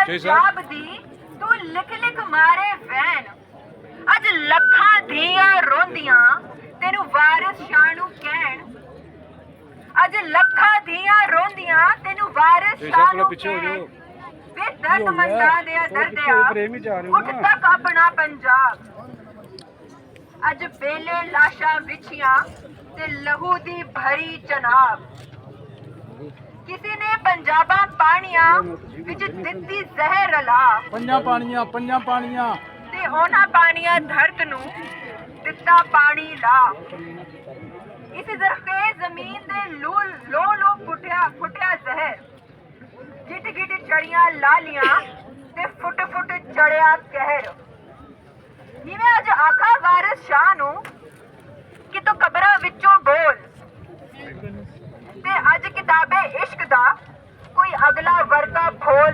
पंजाब दी तू लिख लिख मारे वैन अज लखां धियां रोंदियां तेनू वारिस शानू कहण अज लखां धियां रोंदियां तेनू वारिस शानू कहण वे दर्द मंदा दे दर्दिया उठ तक अपना पंजाब अज बेले लाशां विछियां ते लहू दी भरी चनाब किसी ने पंजाबा पानिया विच दित्ती जहर रला पंजा पानिया ते ओना पानिया धरत नू दित्ता पानी ला इस जरखेज जमीन दे लो लो फुटिया जहर गिट गिट चढ़िया लालियां ते फुट फुट चढ़िया कहर जिवें अज आखा वारिस शाह नू कि तू कबरां विचों बोल ते अज किताबे इश्क दा कोई अगला वर्का खोल